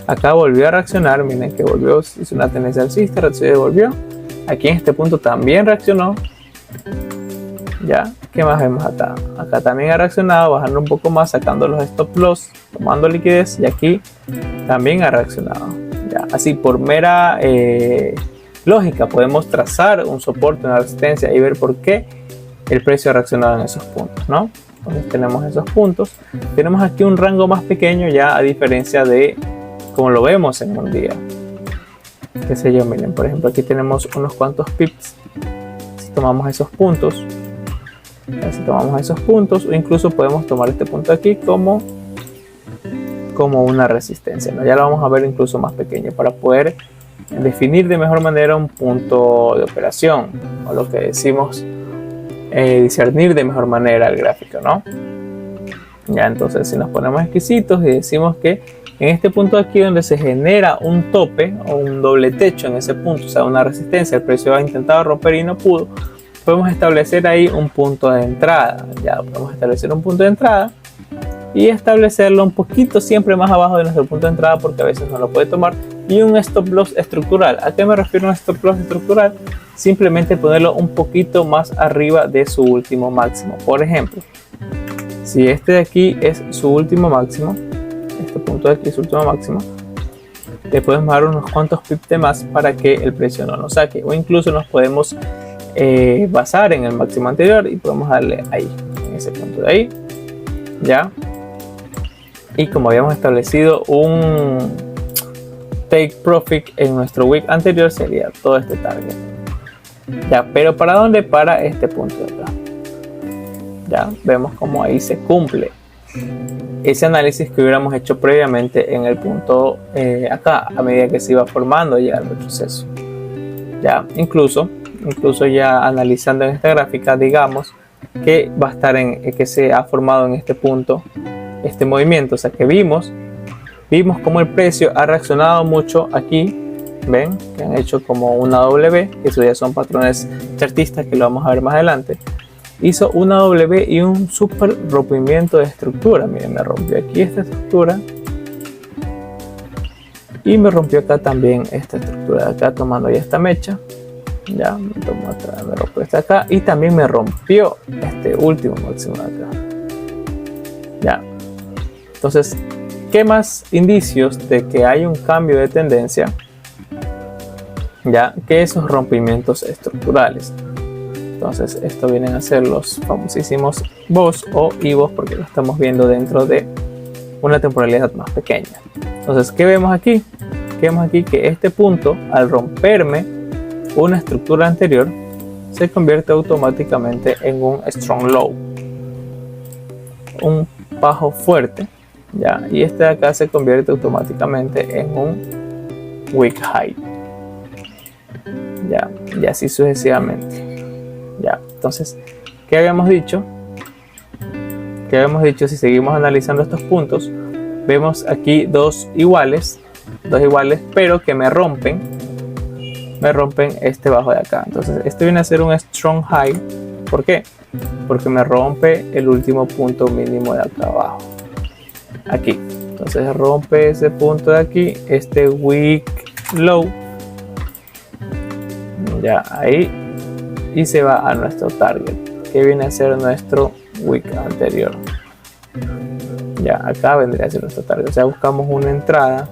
acá volvió a reaccionar, miren que volvió, hizo una tendencia alcista, reaccionó y volvió. Aquí en este punto también reaccionó. Ya, ¿qué más vemos acá? Acá también ha reaccionado, bajando un poco más, sacando los stop loss, tomando liquidez, y aquí también ha reaccionado. Ya, así por mera lógica podemos trazar un soporte, una resistencia y ver por qué el precio ha reaccionado en esos puntos, ¿no? Entonces tenemos esos puntos, tenemos aquí un rango más pequeño, ya a diferencia de como lo vemos en un día. Qué sé yo, miren, por ejemplo aquí tenemos unos cuantos pips. Si tomamos esos puntos, o incluso podemos tomar este punto aquí como una resistencia, ¿no? Ya lo vamos a ver incluso más pequeño para poder definir de mejor manera un punto de operación, o lo que decimos discernir de mejor manera el gráfico, ¿no? Ya, entonces si nos ponemos exquisitos y decimos que en este punto aquí donde se genera un tope o un doble techo en ese punto, o sea una resistencia, el precio ha intentado romper y no pudo, podemos establecer ahí un punto de entrada. Ya podemos establecer un punto de entrada y establecerlo un poquito siempre más abajo de nuestro punto de entrada, porque a veces no lo puede tomar, y un stop loss estructural. ¿A qué me refiero a un stop loss estructural? Simplemente ponerlo un poquito más arriba de su último máximo. Por ejemplo, si este de aquí es su último máximo, este punto de aquí es su último máximo, le podemos dar unos cuantos pips de más para que el precio no nos saque, o incluso nos podemos basar en el máximo anterior y podemos darle ahí, en ese punto de ahí, ya. Y como habíamos establecido un take profit en nuestro wick anterior, sería todo este target, ya. Pero ¿para dónde? Para este punto de acá. Ya vemos como ahí se cumple ese análisis que hubiéramos hecho previamente en el punto acá, a medida que se iba formando ya el retroceso. Ya incluso ya analizando en esta gráfica, digamos que va a estar que se ha formado en este punto este movimiento, o sea que vimos como el precio ha reaccionado mucho aquí. Ven que han hecho como una W, que eso ya son patrones chartistas que lo vamos a ver más adelante. Hizo una W y un super rompimiento de estructura. Miren, me rompió aquí esta estructura y me rompió acá también esta estructura de acá, tomando ya esta mecha. Ya me rompió esta acá y también me rompió este último máximo de acá. Ya, entonces, ¿qué más indicios de que hay un cambio de tendencia? Ya que esos rompimientos estructurales. Entonces, esto vienen a ser los famosísimos BOS o IVOS, porque lo estamos viendo dentro de una temporalidad más pequeña. Entonces, ¿qué vemos aquí? Vemos aquí que este punto, al romperme una estructura anterior, se convierte automáticamente en un strong low, un bajo fuerte, ya, y este de acá se convierte automáticamente en un weak high, ya, y así sucesivamente. Ya, entonces, ¿qué habíamos dicho? Si seguimos analizando estos puntos, vemos aquí dos iguales, pero que me rompen este bajo de acá. Entonces, este viene a ser un strong high, ¿Por qué? Porque me rompe el último punto mínimo de acá abajo. Aquí. Entonces rompe ese punto de aquí, este weak low. Ya ahí. Y se va a nuestro target, que viene a ser nuestro wick anterior. Ya acá vendría a ser nuestro target. O sea, buscamos una entrada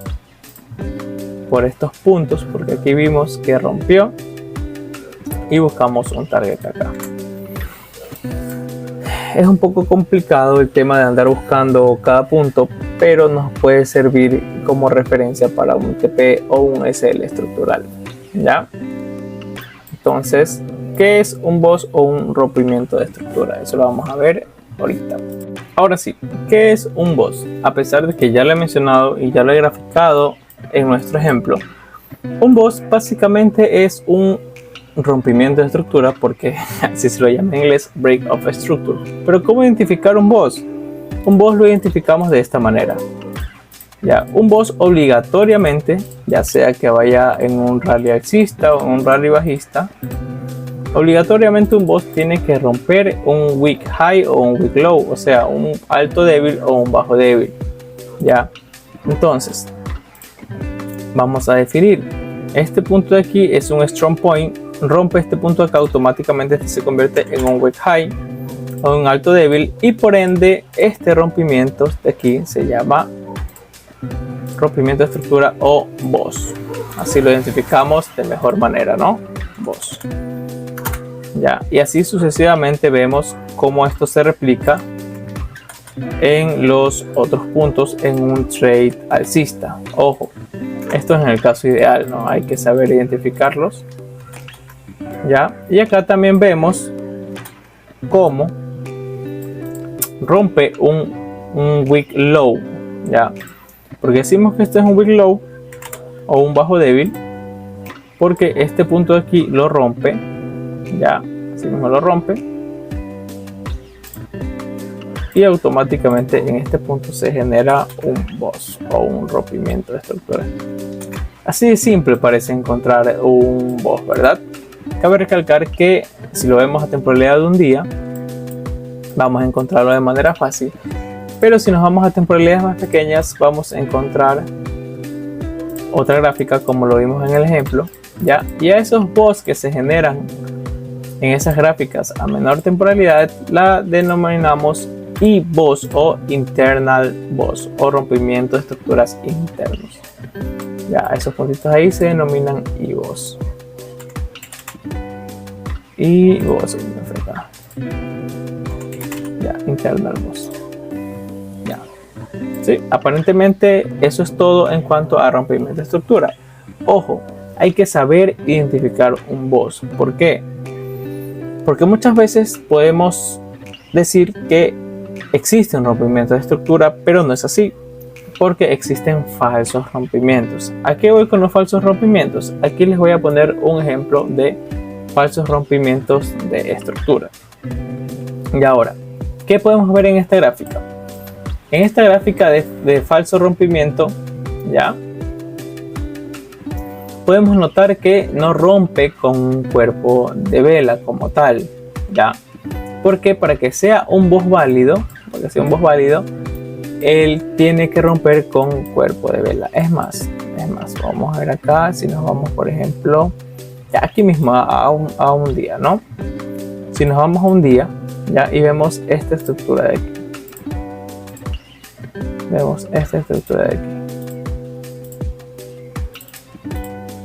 por estos puntos, porque aquí vimos que rompió, y buscamos un target acá. Es un poco complicado el tema de andar buscando cada punto, pero nos puede servir como referencia para un TP o un SL estructural. ¿Ya? Entonces, ¿qué es un boss o un rompimiento de estructura? Eso lo vamos a ver ahorita. Ahora sí, ¿qué es un boss? A pesar de que ya lo he mencionado y ya lo he graficado en nuestro ejemplo, un boss básicamente es un rompimiento de estructura, porque así se lo llama en inglés, break of structure. Pero ¿cómo identificar un boss? Un boss lo identificamos de esta manera. Ya, un boss obligatoriamente, ya sea que vaya en un rally alcista o en un rally bajista, obligatoriamente un boss tiene que romper un wick high o un wick low, o sea, un alto débil o un bajo débil. Ya, entonces vamos a definir. Este punto de aquí es un strong point. Rompe este punto de acá, automáticamente este se convierte en un wick high o un alto débil, y por ende este rompimiento de aquí se llama rompimiento de estructura o boss. Así lo identificamos de mejor manera, ¿no? Boss. Ya, y así sucesivamente vemos cómo esto se replica en los otros puntos en un trade alcista. Ojo, esto es en el caso ideal, ¿no? Hay que saber identificarlos. Ya, y acá también vemos cómo rompe un wick low. Ya, porque decimos que este es un wick low o un bajo débil, porque este punto de aquí lo rompe. Ya, así mismo lo rompe, y automáticamente en este punto se genera un boss o un rompimiento de estructura. Así de simple parece encontrar un boss, ¿verdad? Cabe recalcar que si lo vemos a temporalidad de un día, vamos a encontrarlo de manera fácil, pero si nos vamos a temporalidades más pequeñas, vamos a encontrar otra gráfica como lo vimos en el ejemplo, ¿ya? Y a esos boss que se generan en esas gráficas a menor temporalidad la denominamos I-boss o internal boss, o rompimiento de estructuras internos. Ya, esos puntitos ahí se denominan I-boss. I-boss, ya, internal boss. Ya. Sí, aparentemente eso es todo en cuanto a rompimiento de estructura. Ojo, hay que saber identificar un boss. ¿Por qué? Porque muchas veces podemos decir que existe un rompimiento de estructura, pero no es así, porque existen falsos rompimientos. ¿A qué voy con los falsos rompimientos? Aquí les voy a poner un ejemplo de falsos rompimientos de estructura. Y ahora, ¿qué podemos ver en esta gráfica? En esta gráfica de falso rompimiento, ya podemos notar que no rompe con un cuerpo de vela como tal, ¿ya? Porque para que sea un boss válido, él tiene que romper con un cuerpo de vela. Es más, vamos a ver acá, si nos vamos por ejemplo, ya aquí mismo a un día, ¿no? Si nos vamos a un día, ya, y vemos esta estructura de aquí. Vemos esta estructura de aquí.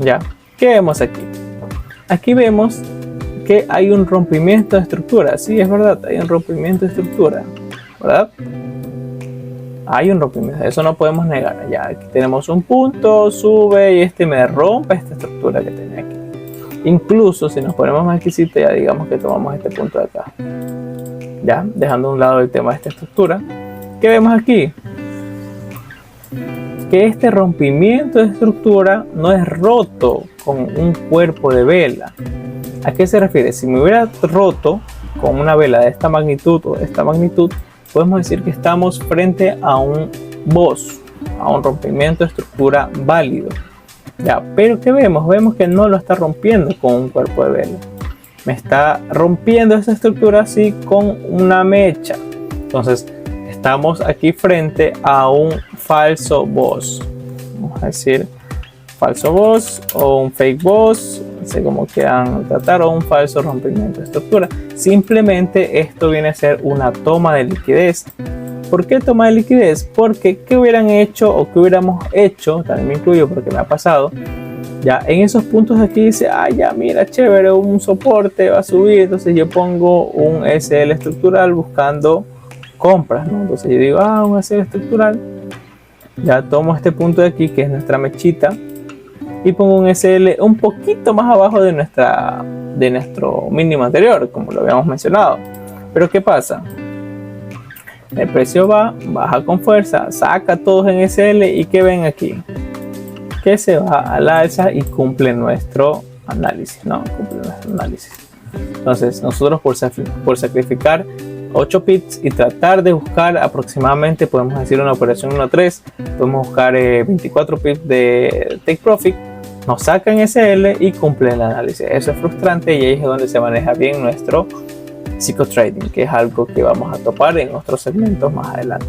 Ya, ¿qué vemos aquí? Aquí vemos que hay un rompimiento de estructura. Sí, es verdad, hay un rompimiento de estructura, ¿verdad? Hay un rompimiento, eso no podemos negar. Ya, aquí tenemos un punto, sube y este me rompe esta estructura que tenía aquí. Incluso si nos ponemos más exquisitos, ya digamos que tomamos este punto de acá. Ya, dejando a un lado el tema de esta estructura. ¿Qué vemos aquí? Que este rompimiento de estructura no es roto con un cuerpo de vela. ¿A qué se refiere? Si me hubiera roto con una vela de esta magnitud o de esta magnitud, podemos decir que estamos frente a un boss, a un rompimiento de estructura válido. Ya, pero ¿qué vemos? Vemos que no lo está rompiendo con un cuerpo de vela. me está rompiendo esta estructura así con una mecha. Entonces estamos aquí frente a un falso boss, vamos a decir falso boss o un fake boss, no sé cómo quieran tratar, o un falso rompimiento de estructura. Simplemente esto viene a ser una toma de liquidez. ¿Por qué toma de liquidez? Porque ¿qué hubieran hecho o qué hubiéramos hecho? También me incluyo porque me ha pasado. Ya en esos puntos aquí dice, ya mira, chévere, un soporte va a subir, entonces yo pongo un SL estructural buscando compras, ¿no? Entonces yo digo, un SL estructural, ya tomo este punto de aquí que es nuestra mechita y pongo un SL un poquito más abajo de nuestro mínimo anterior, como lo habíamos mencionado. Pero ¿qué pasa? El precio baja con fuerza, saca todos en SL y ¿qué ven aquí? Que se va al alza y cumple nuestro análisis, ¿no? Cumple nuestro análisis. Entonces nosotros por sacrificar 8 pips y tratar de buscar aproximadamente, podemos decir una operación 1.3, podemos buscar 24 pips de take profit, nos sacan SL y cumple el análisis. Eso es frustrante y ahí es donde se maneja bien nuestro psicotrading, que es algo que vamos a topar en otros segmentos más adelante.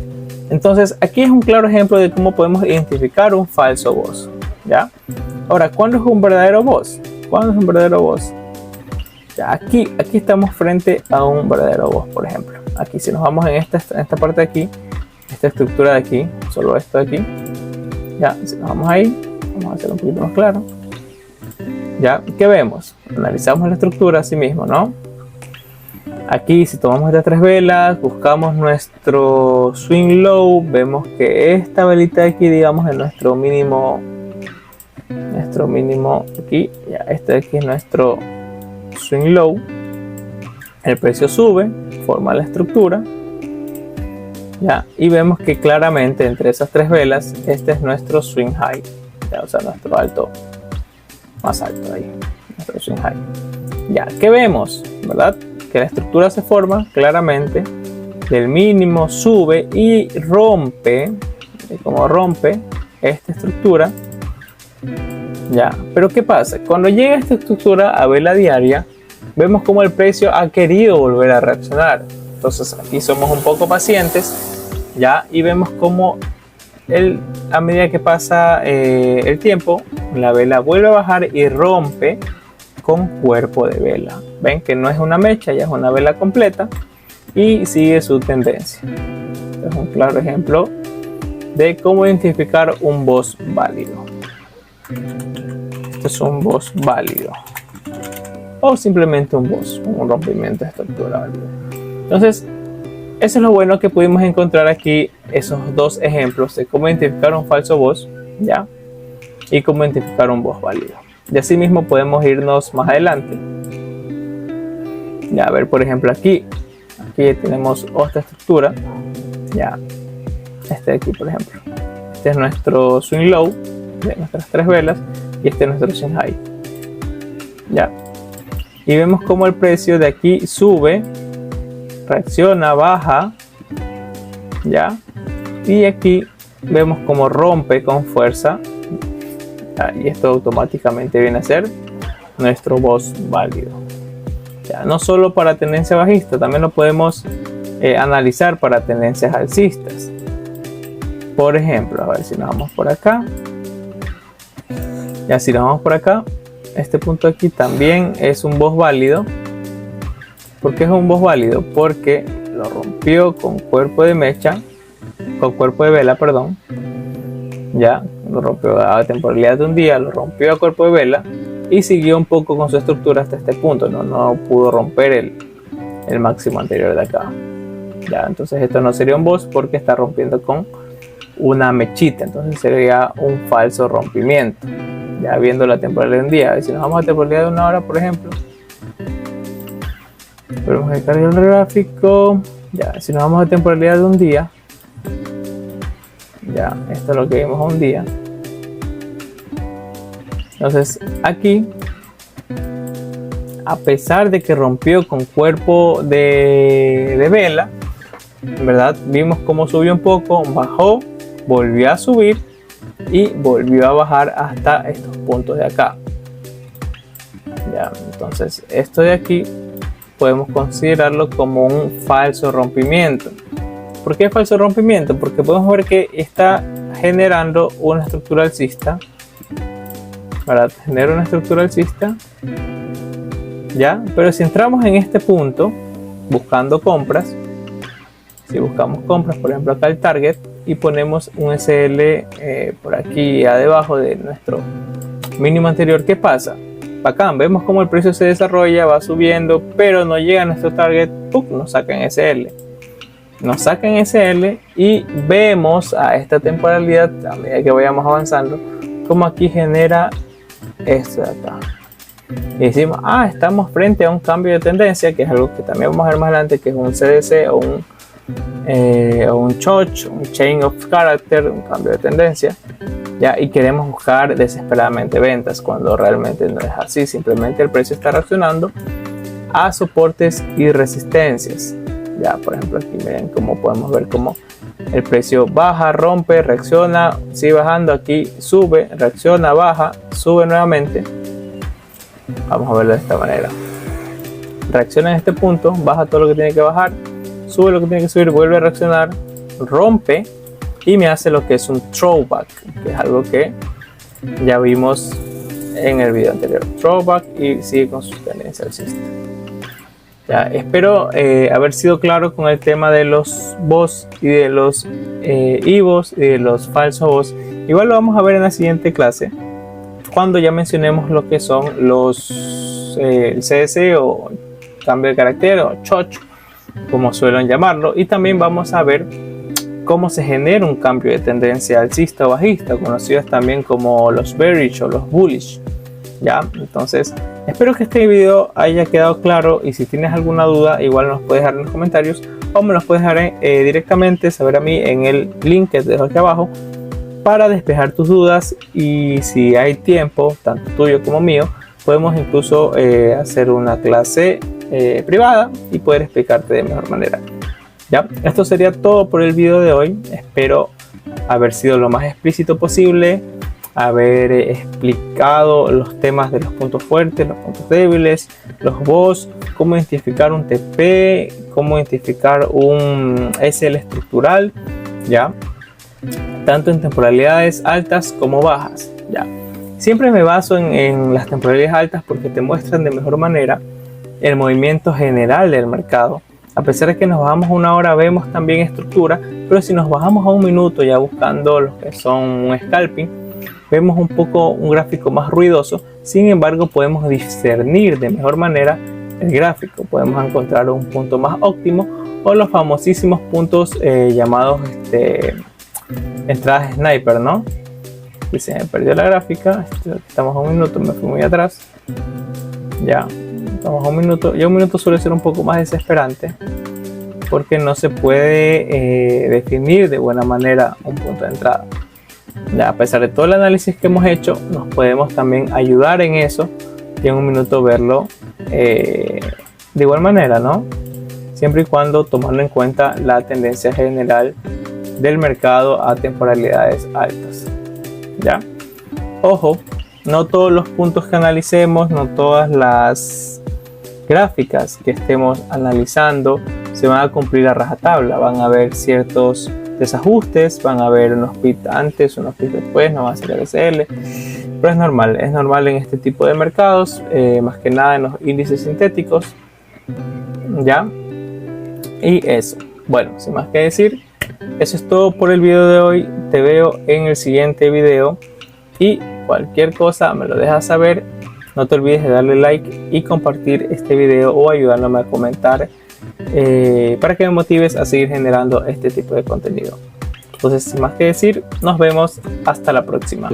Entonces aquí es un claro ejemplo de cómo podemos identificar un falso boss, ¿ya? Ahora, ¿cuándo es un verdadero boss? ¿Cuándo es un verdadero boss? Ya, aquí estamos frente a un verdadero boss, por ejemplo. Aquí si nos vamos en esta parte de aquí, esta estructura de aquí, solo esto de aquí, ya, si nos vamos ahí, vamos a hacerlo un poquito más claro. Ya, ¿qué vemos? Analizamos la estructura así mismo, ¿no? Aquí si tomamos estas 3 velas, buscamos nuestro swing low, vemos que esta velita de aquí, digamos, es nuestro mínimo aquí, ya, este de aquí es nuestro swing low, el precio sube, forma la estructura, ya, y vemos que claramente entre esas 3 velas, este es nuestro swing high, ya, o sea, nuestro alto, más alto ahí, nuestro swing high. Ya, ¿qué vemos? ¿Verdad? Que la estructura se forma claramente, del mínimo sube y rompe, como rompe esta estructura, ya, pero ¿qué pasa? Cuando llega esta estructura a vela diaria, vemos como el precio ha querido volver a reaccionar. Entonces aquí somos un poco pacientes, ya, y vemos como a medida que pasa el tiempo, la vela vuelve a bajar y rompe con cuerpo de vela. Ven que no es una mecha, ya es una vela completa y sigue su tendencia. Es un claro ejemplo de cómo identificar un boss válido. Este es un boss válido o simplemente un boss, un rompimiento de estructura válido. Entonces eso es lo bueno que pudimos encontrar aquí, esos dos ejemplos de cómo identificar un falso boss, ya, y cómo identificar un boss válido. Y así mismo podemos irnos más adelante. Ya, a ver, por ejemplo, aquí tenemos otra estructura. Ya, este de aquí, por ejemplo. Este es nuestro swing low de nuestras 3 velas y este es nuestro swing high. Ya. Y vemos como el precio de aquí sube, reacciona, baja. Ya. Y aquí vemos como rompe con fuerza. Y esto automáticamente viene a ser nuestro boss válido. Ya, no solo para tendencia bajista, también lo podemos analizar para tendencias alcistas. Por ejemplo, a ver si nos vamos por acá. Ya, si nos vamos por acá, este punto aquí también es un boss válido. ¿Por qué es un boss válido? Porque lo rompió con cuerpo de mecha, con cuerpo de vela, perdón. Ya, lo rompió a temporalidad de un día, lo rompió a cuerpo de vela y siguió un poco con su estructura hasta este punto, no pudo romper el máximo anterior de acá. Ya, entonces esto no sería un boss porque está rompiendo con una mechita, entonces sería un falso rompimiento. Ya viendo la temporalidad de un día, si nos vamos a temporalidad de 1 hora, por ejemplo, podemos descargar el gráfico. Ya, si nos vamos a temporalidad de un día, ya, esto es lo que vimos a un día. Entonces aquí, a pesar de que rompió con cuerpo de vela, ¿verdad? Vimos cómo subió un poco, bajó, volvió a subir y volvió a bajar hasta estos puntos de acá. Ya, entonces esto de aquí podemos considerarlo como un falso rompimiento. ¿Por qué falso rompimiento? Porque podemos ver que está generando una estructura alcista. Para tener una estructura alcista, ya, pero si entramos en este punto buscando compras, si buscamos compras, por ejemplo acá el target, y ponemos un SL por aquí debajo de nuestro mínimo anterior, ¿qué pasa? Bacán, vemos como el precio se desarrolla, va subiendo, pero no llega a nuestro target, nos sacan SL. Nos sacan SL y vemos a esta temporalidad, a medida que vayamos avanzando, como aquí genera esto de acá. Y decimos, estamos frente a un cambio de tendencia, que es algo que también vamos a ver más adelante, que es un CDC o un CHOCH, un Chain of Character, un cambio de tendencia. Ya, y queremos buscar desesperadamente ventas, cuando realmente no es así, simplemente el precio está reaccionando a soportes y resistencias. Ya, por ejemplo, aquí miren cómo podemos ver cómo el precio baja, rompe, reacciona, sigue bajando, aquí sube, reacciona, baja, sube nuevamente. Vamos a verlo de esta manera. Reacciona en este punto, baja todo lo que tiene que bajar, sube lo que tiene que subir, vuelve a reaccionar, rompe y me hace lo que es un throwback, que es algo que ya vimos en el video anterior. Throwback, y sigue con su tendencia alcista. Ya, espero haber sido claro con el tema de los bots y de los IVOs y de los falsos bots. Igual lo vamos a ver en la siguiente clase, cuando ya mencionemos lo que son los el CDC o cambio de carácter o CHOCH, como suelen llamarlo, y también vamos a ver cómo se genera un cambio de tendencia alcista o bajista, conocidos también como los bearish o los bullish. Ya, entonces espero que este video haya quedado claro, y si tienes alguna duda igual nos puedes dejar en los comentarios o me los puedes dejar directamente saber a mí en el link que te dejo aquí abajo para despejar tus dudas, y si hay tiempo, tanto tuyo como mío, podemos incluso hacer una clase privada y poder explicarte de mejor manera. Ya, esto sería todo por el video de hoy. Espero haber sido lo más explícito posible, haber explicado los temas de los puntos fuertes, los puntos débiles, los bots, cómo identificar un TP, cómo identificar un SL estructural, ya, tanto en temporalidades altas como bajas. Ya, siempre me baso en las temporalidades altas porque te muestran de mejor manera el movimiento general del mercado. A pesar de que nos bajamos una hora vemos también estructura, pero si nos bajamos a un minuto ya buscando lo que son un scalping, vemos un poco un gráfico más ruidoso. Sin embargo, podemos discernir de mejor manera el gráfico, podemos encontrar un punto más óptimo o los famosísimos puntos llamados entradas sniper, ¿no? Y se me perdió la gráfica, estamos a un minuto, me fui muy atrás. Ya, estamos a un minuto, ya un minuto suele ser un poco más desesperante porque no se puede definir de buena manera un punto de entrada. Ya, a pesar de todo el análisis que hemos hecho, nos podemos también ayudar en eso y en un minuto verlo de igual manera, ¿no? Siempre y cuando tomando en cuenta la tendencia general del mercado a temporalidades altas. Ya, ojo, no todos los puntos que analicemos, no todas las gráficas que estemos analizando se van a cumplir a rajatabla. Van a haber ciertos desajustes, van a haber unos pits antes, unos pits después, no va a ser el SL, pero es normal en este tipo de mercados, más que nada en los índices sintéticos. Ya, y eso, bueno, sin más que decir, eso es todo por el video de hoy. Te veo en el siguiente video y cualquier cosa me lo dejas saber. No te olvides de darle like y compartir este video o ayudándome a comentar para que me motives a seguir generando este tipo de contenido. Entonces, sin más que decir, nos vemos hasta la próxima.